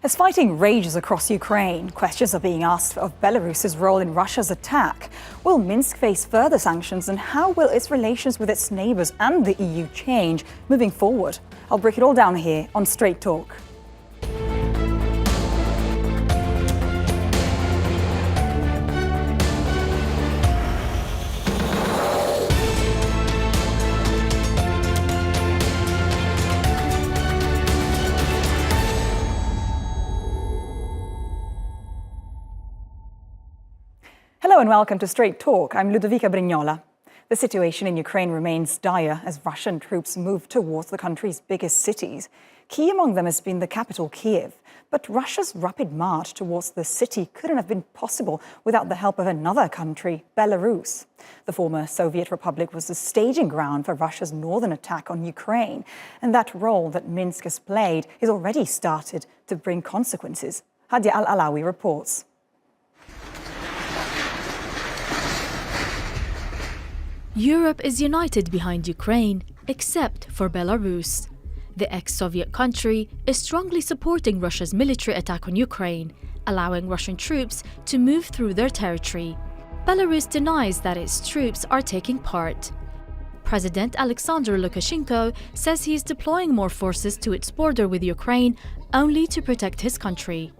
As fighting rages across Ukraine, questions are being asked of Belarus's role in Russia's attack. Will Minsk face further sanctions, and how will its relations with its neighbours and the EU change moving forward? I'll break it all down here on Straight Talk. Hello and welcome to Straight Talk. I'm Ludovica Brignola. The situation in Ukraine remains dire as Russian troops move towards the country's biggest cities. Key among them has been the capital, Kiev. But Russia's rapid march towards the city couldn't have been possible without the help of another country, Belarus. The former Soviet Republic was the staging ground for Russia's northern attack on Ukraine. And that role that Minsk has played is already started to bring consequences. Hadia Al-Alawi reports. Europe is united behind Ukraine, except for Belarus. The ex-Soviet country is strongly supporting Russia's military attack on Ukraine, allowing Russian troops to move through their territory. Belarus denies that its troops are taking part. President Alexander Lukashenko says he is deploying more forces to its border with Ukraine only to protect his country.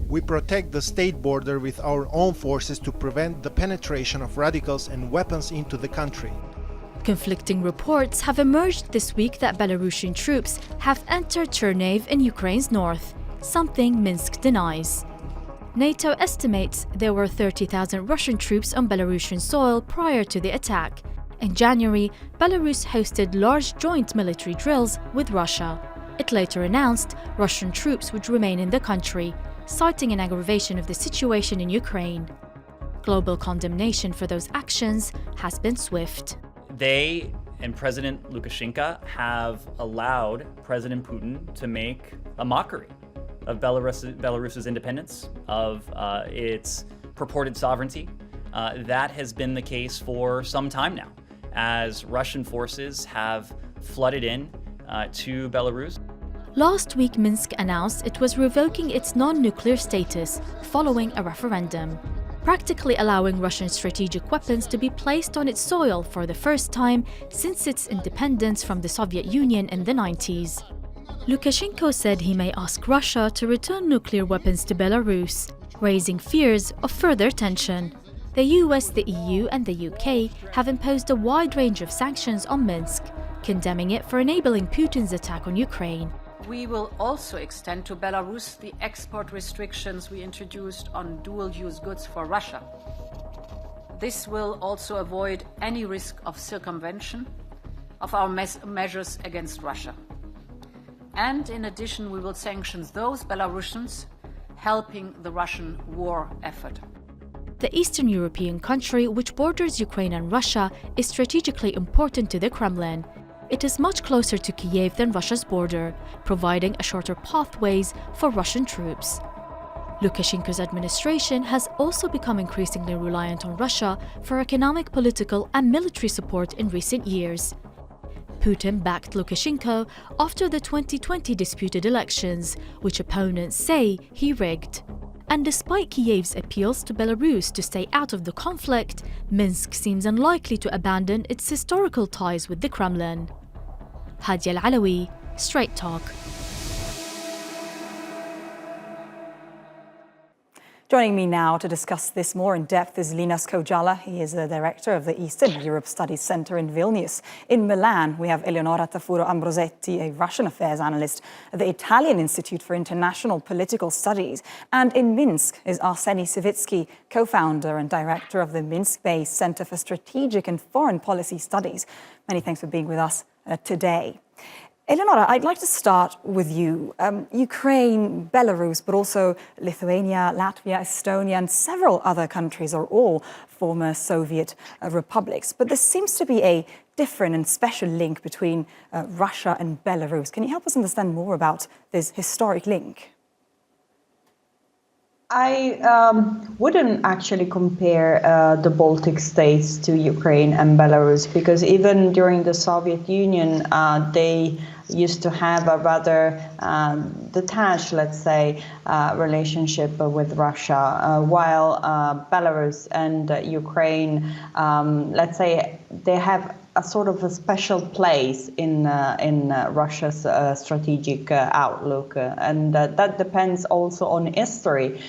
We protect the state border with our own forces to prevent the penetration of radicals and weapons into the country. Conflicting reports have emerged this week that Belarusian troops have entered Chernihiv in Ukraine's north, something Minsk denies. NATO estimates there were 30,000 Russian troops on Belarusian soil prior to the attack. In January, Belarus hosted large joint military drills with Russia. It later announced Russian troops would remain in the country, citing an aggravation of the situation in Ukraine. Global condemnation for those actions has been swift. They and President Lukashenko have allowed President Putin to make a mockery of Belarus's independence, of its purported sovereignty. That has been the case for some time now, as Russian forces have flooded in to Belarus. Last week, Minsk announced it was revoking its non-nuclear status following a referendum, practically allowing Russian strategic weapons to be placed on its soil for the first time since its independence from the Soviet Union in the 90s. Lukashenko said he may ask Russia to return nuclear weapons to Belarus, raising fears of further tension. The US, the EU and the UK have imposed a wide range of sanctions on Minsk, condemning it for enabling Putin's attack on Ukraine. We will also extend to Belarus the export restrictions we introduced on dual-use goods for Russia. This will also avoid any risk of circumvention of our measures against Russia. And in addition, we will sanction those Belarusians helping the Russian war effort. The Eastern European country, which borders Ukraine and Russia, is strategically important to the Kremlin. It is much closer to Kiev than Russia's border, providing a shorter pathways for Russian troops. Lukashenko's administration has also become increasingly reliant on Russia for economic, political and military support in recent years. Putin backed Lukashenko after the 2020 disputed elections, which opponents say he rigged. And despite Kiev's appeals to Belarus to stay out of the conflict, Minsk seems unlikely to abandon its historical ties with the Kremlin. Hadia Al-Alawi, Straight Talk. Joining me now to discuss this more in depth is Linas Kojala. He is the director of the Eastern Europe Studies Center in Vilnius. In Milan, we have Eleonora Tafuro Ambrosetti, a Russian affairs analyst at the Italian Institute for International Political Studies. And in Minsk is Arseny Sivitsky, co-founder and director of the Minsk-based Center for Strategic and Foreign Policy Studies. Many thanks for being with us today. Eleonora, I'd like to start with you. Ukraine, Belarus, but also Lithuania, Latvia, Estonia, and several other countries are all former Soviet republics. But there seems to be a different and special link between Russia and Belarus. Can you help us understand more about this historic link? I wouldn't actually compare the Baltic states to Ukraine and Belarus, because even during the Soviet Union, they used to have a rather detached, let's say, relationship with Russia, while Belarus and Ukraine, let's say, they have a sort of a special place in Russia's strategic outlook, and that depends also on history.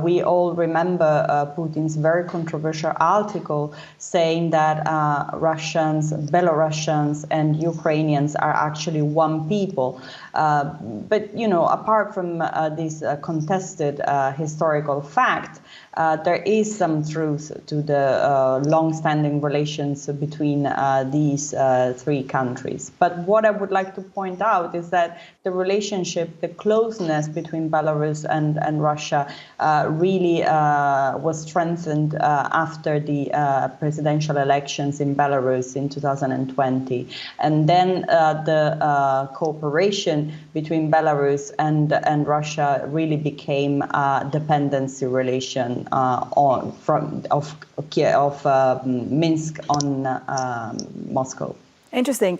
We all remember Putin's very controversial article saying that Russians, Belarusians, and Ukrainians are actually one people. But, you know, apart from this contested historical fact, there is some truth to the long-standing relations between these three countries. But what I would like to point out is that the relationship, the closeness between Belarus and Russia really was strengthened after the presidential elections in Belarus in 2020. And then the cooperation between Belarus and Russia really became a dependency relation of Minsk on Moscow. Interesting.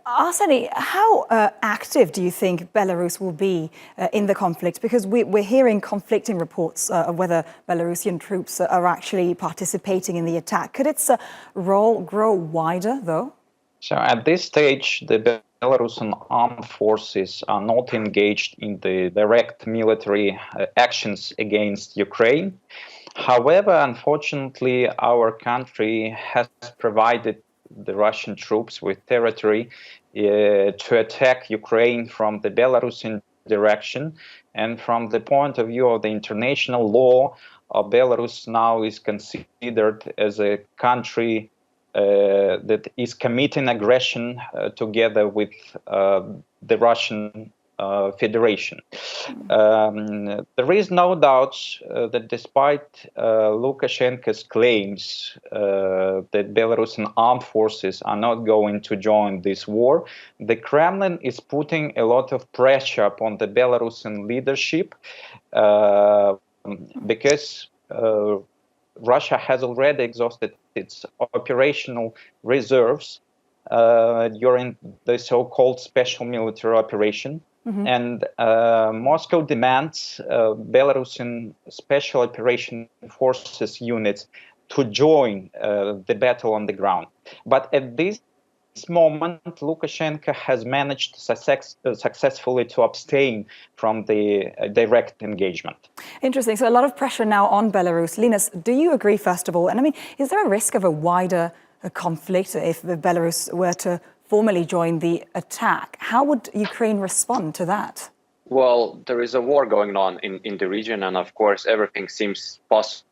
Arseny, how active do you think Belarus will be in the conflict? Because we're hearing conflicting reports of whether Belarusian troops are actually participating in the attack. Could its role grow wider, though? So at this stage, the Belarusian armed forces are not engaged in the direct military actions against Ukraine. However, unfortunately, our country has provided the Russian troops with territory to attack Ukraine from the Belarusian direction. And from the point of view of the international law, Belarus now is considered as a country that is committing aggression together with the Russian Federation. There is no doubt that despite Lukashenko's claims that Belarusian armed forces are not going to join this war, the Kremlin is putting a lot of pressure upon the Belarusian leadership because Russia has already exhausted its operational reserves during the so-called special military operation. Mm-hmm. And Moscow demands Belarusian Special Operation Forces units to join the battle on the ground. But at this moment, Lukashenko has managed successfully to abstain from the direct engagement. Interesting. So a lot of pressure now on Belarus. Linas, do you agree, first of all? And I mean, is there a risk of a wider conflict if Belarus were to formally join the attack? How would Ukraine respond to that? Well, there is a war going on in the region, and of course, everything seems possible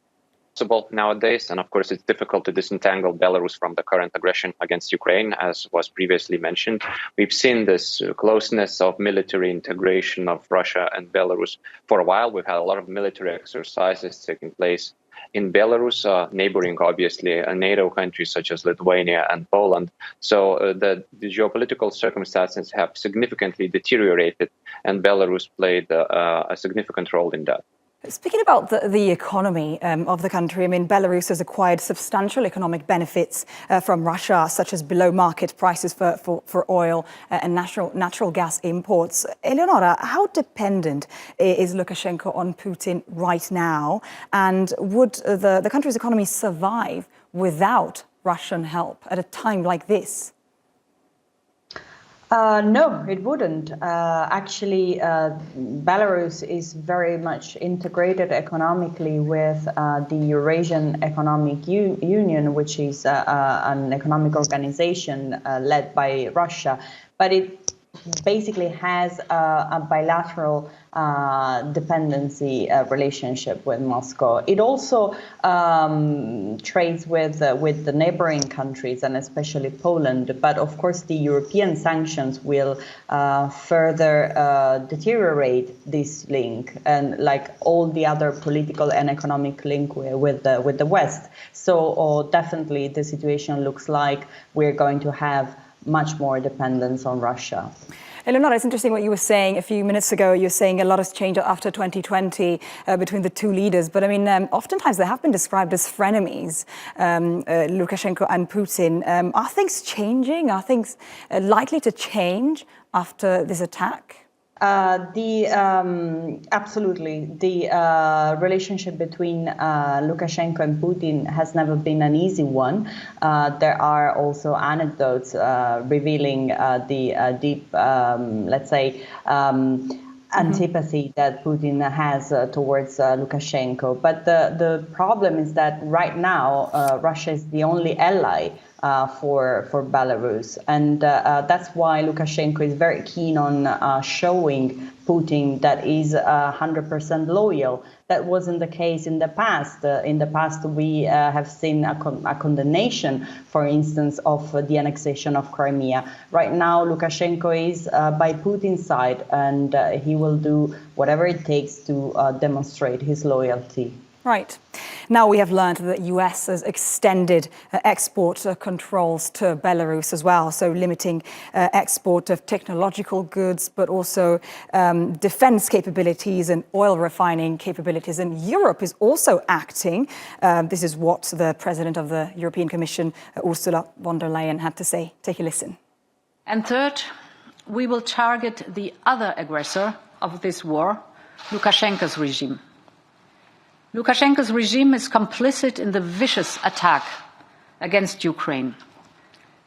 nowadays. And of course, it's difficult to disentangle Belarus from the current aggression against Ukraine, as was previously mentioned. We've seen this closeness of military integration of Russia and Belarus for a while. We've had a lot of military exercises taking place in Belarus, neighboring, obviously, NATO countries such as Lithuania and Poland. So the geopolitical circumstances have significantly deteriorated, and Belarus played a significant role in that. Speaking about the economy of the country, I mean, Belarus has acquired substantial economic benefits from Russia, such as below market prices for oil and natural gas imports. Eleonora, how dependent is Lukashenko on Putin right now? And would the country's economy survive without Russian help at a time like this? No, it wouldn't. Actually, Belarus is very much integrated economically with the Eurasian Economic Union, which is an economic organization led by Russia. But it basically has a bilateral dependency relationship with Moscow. It also trades with the neighboring countries and especially Poland. But of course, the European sanctions will further deteriorate this link, and like all the other political and economic link with the West. So definitely, the situation looks like we're going to have much more dependence on Russia. Eleonora, it's interesting what you were saying a few minutes ago. You were saying a lot has changed after 2020 between the two leaders. But I mean, oftentimes they have been described as frenemies, Lukashenko and Putin. Are things changing? Are things likely to change after this attack? Absolutely. The relationship between Lukashenko and Putin has never been an easy one. There are also anecdotes revealing the deep, let's say, antipathy that Putin has towards Lukashenko. But the problem is that right now, Russia is the only ally for Belarus. And that's why Lukashenko is very keen on showing Putin that is 100% loyal. That wasn't the case in the past. In the past, we have seen a condemnation, for instance, of the annexation of Crimea. Right now, Lukashenko is by Putin's side, and he will do whatever it takes to demonstrate his loyalty. Right. Now we have learned that the US has extended export controls to Belarus as well, so limiting export of technological goods, but also defense capabilities and oil refining capabilities. And Europe is also acting. This is what the president of the European Commission, Ursula von der Leyen, had to say. Take a listen. And third, we will target the other aggressor of this war, Lukashenko's regime. Lukashenko's regime is complicit in the vicious attack against Ukraine.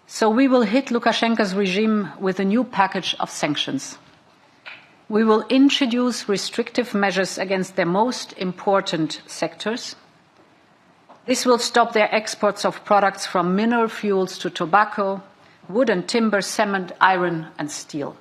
So we will hit Lukashenko's regime with a new package of sanctions. We will introduce restrictive measures against their most important sectors. This will stop their exports of products from mineral fuels to tobacco, wood and timber, cement, iron and steel.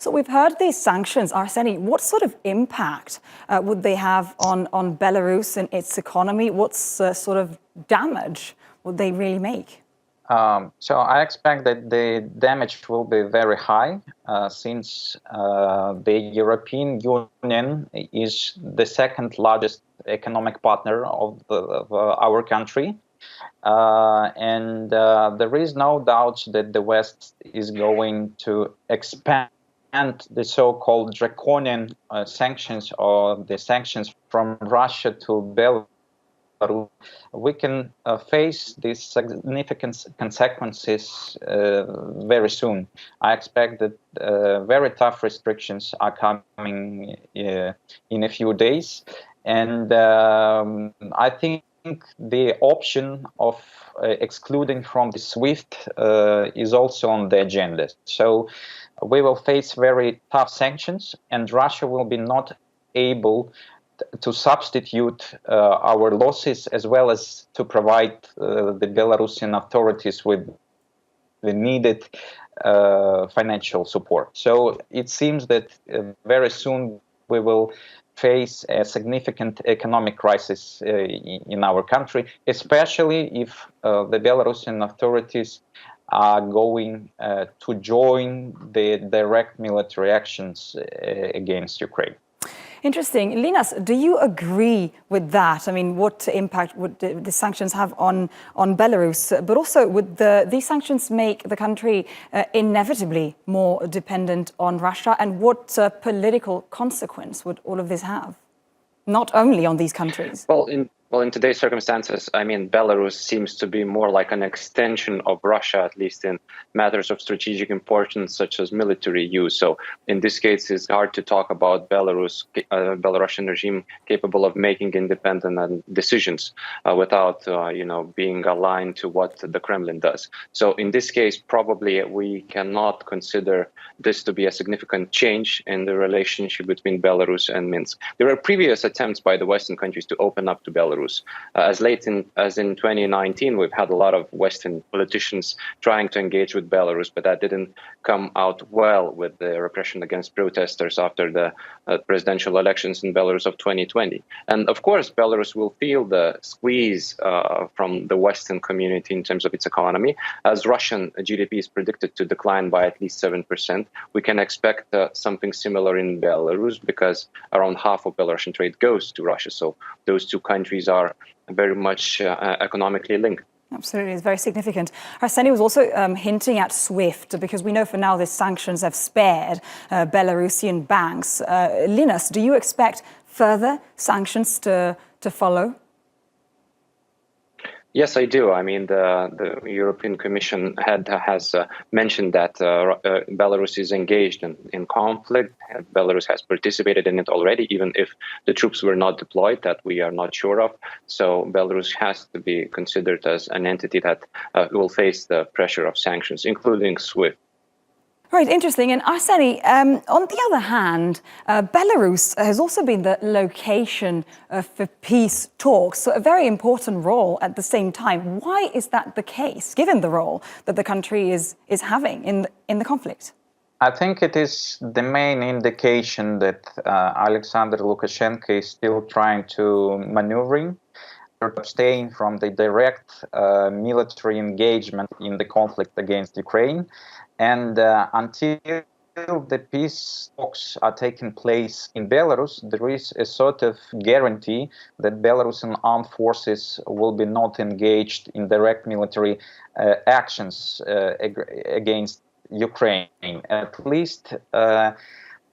So we've heard these sanctions. Arseny, what sort of impact would they have on Belarus and its economy? What sort of damage would they really make? So I expect that the damage will be very high since the European Union is the second largest economic partner of our country. And there is no doubt that the West is going to expand the so-called draconian sanctions, or the sanctions from Russia to Belarus. We can face these significant consequences very soon. I expect that very tough restrictions are coming in a few days. And I think the option of excluding from the SWIFT is also on the agenda. So we will face very tough sanctions, and Russia will be not able to substitute our losses, as well as to provide the Belarusian authorities with the needed financial support. So it seems that very soon we will face a significant economic crisis in our country, especially if the Belarusian authorities are going to join the direct military actions against Ukraine. Interesting. Linas, do you agree with that? I mean, what impact would the sanctions have on Belarus? But also, would these sanctions make the country inevitably more dependent on Russia? And what political consequence would all of this have? Not only on these countries. Well, in today's circumstances, I mean, Belarus seems to be more like an extension of Russia, at least in matters of strategic importance, such as military use. So in this case, it's hard to talk about Belarusian regime capable of making independent decisions without, being aligned to what the Kremlin does. So in this case, probably we cannot consider this to be a significant change in the relationship between Belarus and Minsk. There were previous attempts by the Western countries to open up to Belarus. As late as in 2019, we've had a lot of Western politicians trying to engage with Belarus, but that didn't come out well with the repression against protesters after the presidential elections in Belarus of 2020. And of course, Belarus will feel the squeeze from the Western community in terms of its economy. As Russian GDP is predicted to decline by at least 7%, we can expect something similar in Belarus, because around half of Belarusian trade goes to Russia. So those two countries are very much economically linked. Absolutely, it's very significant. Arseny was also hinting at SWIFT, because we know for now the sanctions have spared Belarusian banks. Linas, do you expect further sanctions to follow? Yes, I do. I mean, the European Commission has mentioned that Belarus is engaged in conflict. Belarus has participated in it already, even if the troops were not deployed, that we are not sure of. So Belarus has to be considered as an entity that will face the pressure of sanctions, including SWIFT. Right, interesting. And Arseny, on the other hand, Belarus has also been the location for peace talks, so a very important role at the same time. Why is that the case, given the role that the country is having in the conflict? I think it is the main indication that Alexander Lukashenko is still trying to maneuvering, abstain from the direct military engagement in the conflict against Ukraine. And until the peace talks are taking place in Belarus, there is a sort of guarantee that Belarusian armed forces will be not engaged in direct military actions against Ukraine. At least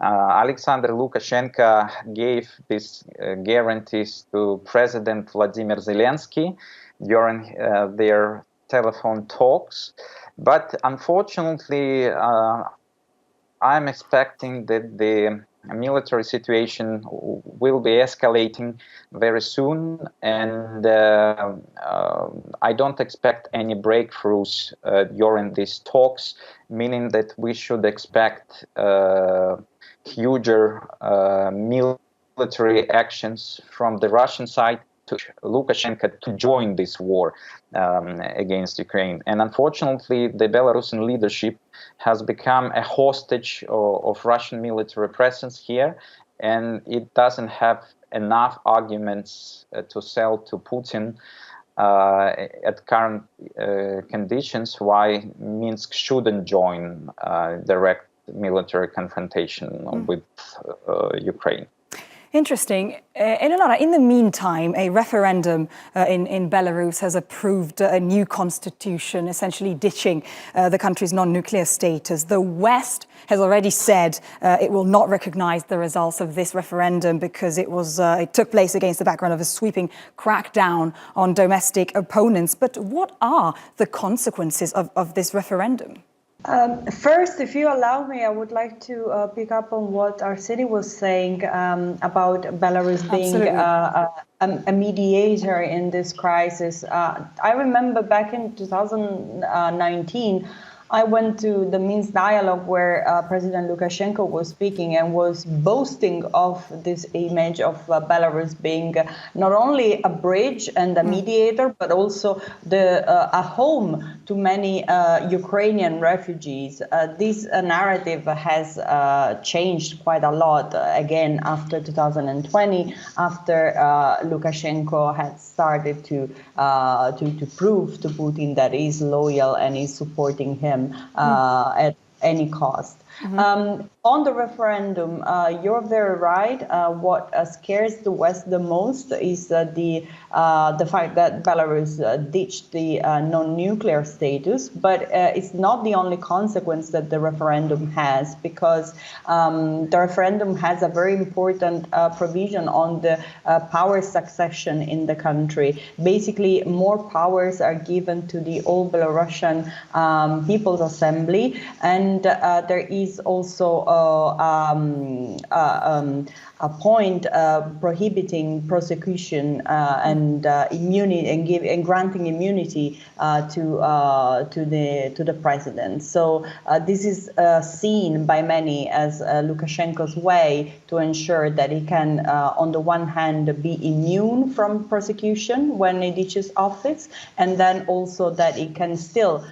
Alexander Lukashenko gave these guarantees to President Vladimir Zelensky during their telephone talks. But unfortunately, I'm expecting that the military situation will be escalating very soon, and I don't expect any breakthroughs during these talks, meaning that we should expect huger military actions from the Russian side to Lukashenko to join this war against Ukraine. And unfortunately, the Belarusian leadership has become a hostage of Russian military presence here, and it doesn't have enough arguments to sell to Putin at current conditions why Minsk shouldn't join direct military confrontation with Ukraine. Interesting. Eleonora, in the meantime, a referendum in Belarus has approved a new constitution, essentially ditching the country's non-nuclear status. The West has already said it will not recognize the results of this referendum because it took place against the background of a sweeping crackdown on domestic opponents. But what are the consequences of this referendum? First, if you allow me, I would like to pick up on what Arseny was saying about Belarus being a mediator in this crisis. I remember back in 2019, I went to the Minsk dialogue where President Lukashenko was speaking and was boasting of this image of Belarus being not only a bridge and a mediator, but also a home to many Ukrainian refugees. This narrative has changed quite a lot again after 2020, after Lukashenko had started to prove to Putin that he's loyal and is supporting him at any cost. On the referendum, you're very right. What scares the West the most is the fact that Belarus ditched the non-nuclear status, but it's not the only consequence that the referendum has, because the referendum has a very important provision on the power succession in the country. Basically, more powers are given to the All Belarusian People's Assembly, and there is also a point prohibiting prosecution and immunity and granting immunity to the president. So this is seen by many as Lukashenko's way to ensure that he can, on the one hand, be immune from prosecution when he ditches office, and then also that he can still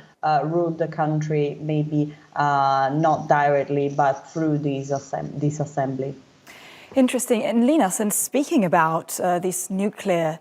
rule the country, maybe not directly, but through this assembly. Interesting. And Linas, and speaking about this nuclear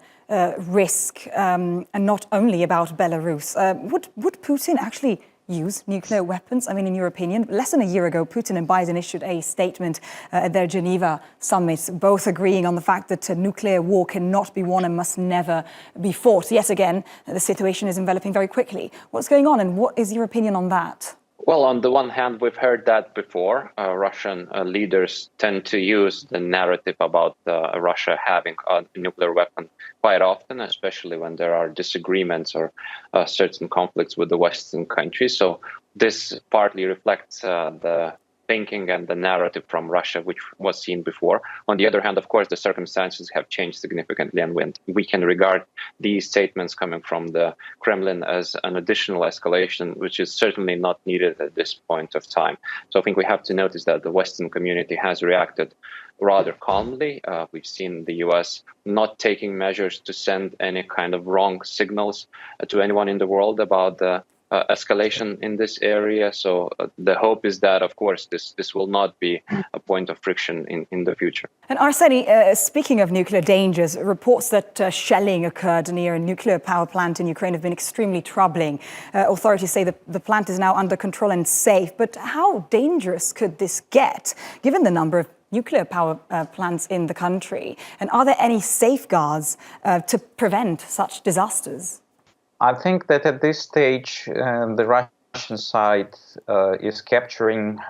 risk, and not only about Belarus, would Putin actually use nuclear weapons? I mean, in your opinion, less than a year ago, Putin and Biden issued a statement at their Geneva summit, both agreeing on the fact that a nuclear war cannot be won and must never be fought. Yet again, the situation is enveloping very quickly. What's going on, and what is your opinion on that? Well, on the one hand, we've heard that before. Russian leaders tend to use the narrative about Russia having a nuclear weapon quite often, especially when there are disagreements or certain conflicts with the Western countries. So this partly reflects the thinking and the narrative from Russia, which was seen before. On the other hand, of course, the circumstances have changed significantly, and we can regard these statements coming from the Kremlin as an additional escalation, which is certainly not needed at this point of time. So I think we have to notice that the Western community has reacted rather calmly. We've seen the US not taking measures to send any kind of wrong signals to anyone in the world about the escalation in this area. So the hope is that, of course, this will not be a point of friction in the future. And Arseny, speaking of nuclear dangers, reports that shelling occurred near a nuclear power plant in Ukraine have been extremely troubling. Authorities say that the plant is now under control and safe. But how dangerous could this get, given the number of nuclear power plants in the country? And are there any safeguards to prevent such disasters? I think that at this stage, the Russian side is capturing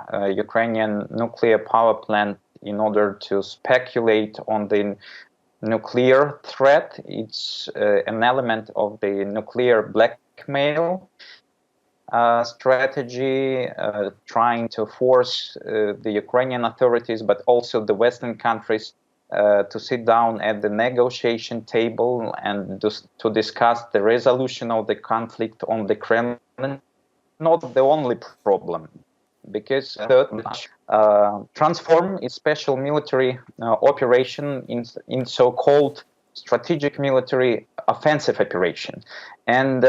Ukrainian nuclear power plant in order to speculate on the nuclear threat. It's an element of the nuclear blackmail strategy, trying to force the Ukrainian authorities, but also the Western countries, to sit down at the negotiation table and to discuss the resolution of the conflict on the Kremlin. Not the only problem, because transform its special military operation in so-called strategic military offensive operation. And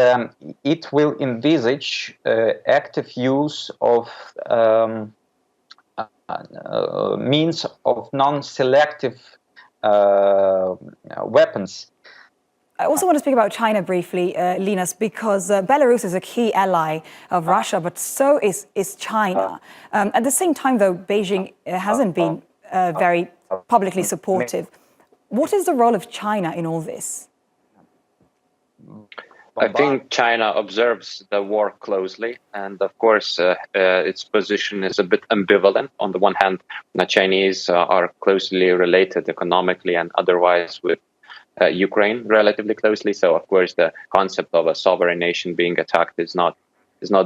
it will envisage active use of means of non-selective weapons. I also want to speak about China briefly, Linas, because Belarus is a key ally of Russia, but so is China. At the same time, though, Beijing hasn't been very publicly supportive. What is the role of China in all this? I think China observes the war closely, and of course, its position is a bit ambivalent. On the one hand, the Chinese are closely related economically and otherwise with Ukraine relatively closely. So, of course, the concept of a sovereign nation being attacked is not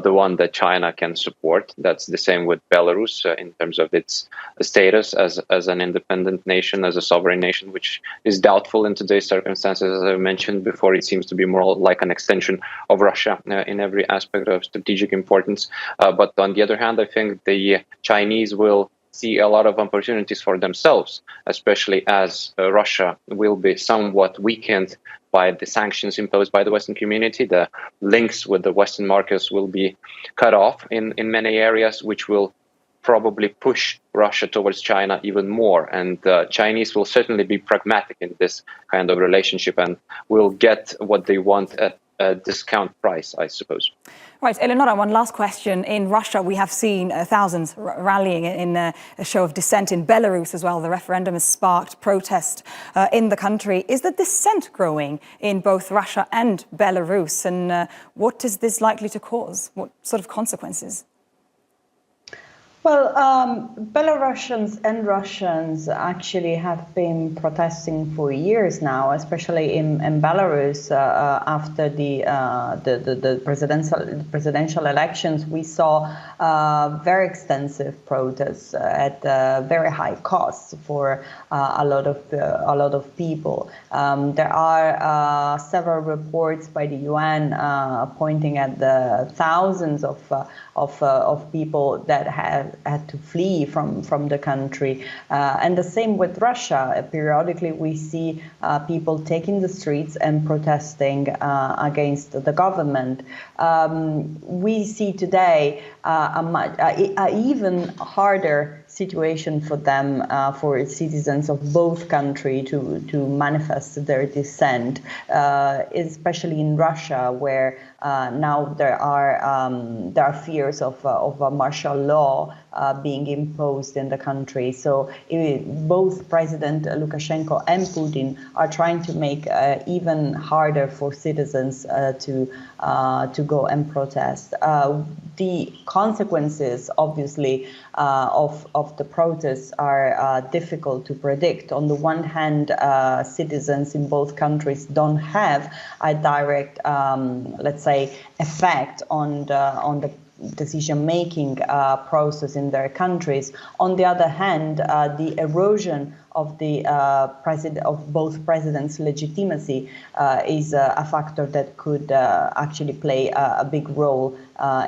the one that China can support. That's the same with Belarus in terms of its status as an independent nation, as a sovereign nation, which is doubtful in today's circumstances. As I mentioned before, it seems to be more like an extension of Russia in every aspect of strategic importance. But on the other hand, I think the Chinese will see a lot of opportunities for themselves, especially as Russia will be somewhat weakened by the sanctions imposed by the Western community. The links with the Western markets will be cut off in many areas, which will probably push Russia towards China even more. And Chinese will certainly be pragmatic in this kind of relationship and will get what they want at a discount price, I suppose. Right, Eleonora, one last question. In Russia, we have seen thousands rallying in a show of dissent. In Belarus as well, the referendum has sparked protest in the country. Is the dissent growing in both Russia and Belarus? And what is this likely to cause? What sort of consequences? Well, Belarusians and Russians actually have been protesting for years now, especially in Belarus after the presidential elections. We saw very extensive protests at very high costs for a lot of people. There are several reports by the UN pointing at the thousands of people that have had to flee from the country. And the same with Russia. Periodically, we see people taking the streets and protesting against the government. We see today a even harder situation for them, for citizens of both countries to manifest their dissent, especially in Russia, where now there are fears of a martial law being imposed in the country. So both President Lukashenko and Putin are trying to make even harder for citizens to go and protest. The consequences, obviously, of the protests are difficult to predict. On the one hand, citizens in both countries don't have a direct, let's say, effect on the decision-making process in their countries. On the other hand, the erosion of both presidents' legitimacy is a factor that could actually play a big role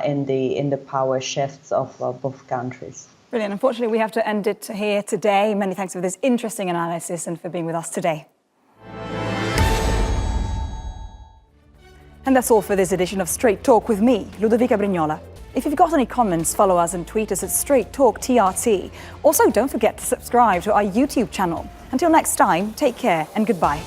in the power shifts of both countries. Brilliant. Unfortunately, we have to end it here today. Many thanks for this interesting analysis and for being with us today. And that's all for this edition of Straight Talk with me, Ludovica Brignola. If you've got any comments, follow us and tweet us at Straight Talk TRT. Also, don't forget to subscribe to our YouTube channel. Until next time, take care and goodbye.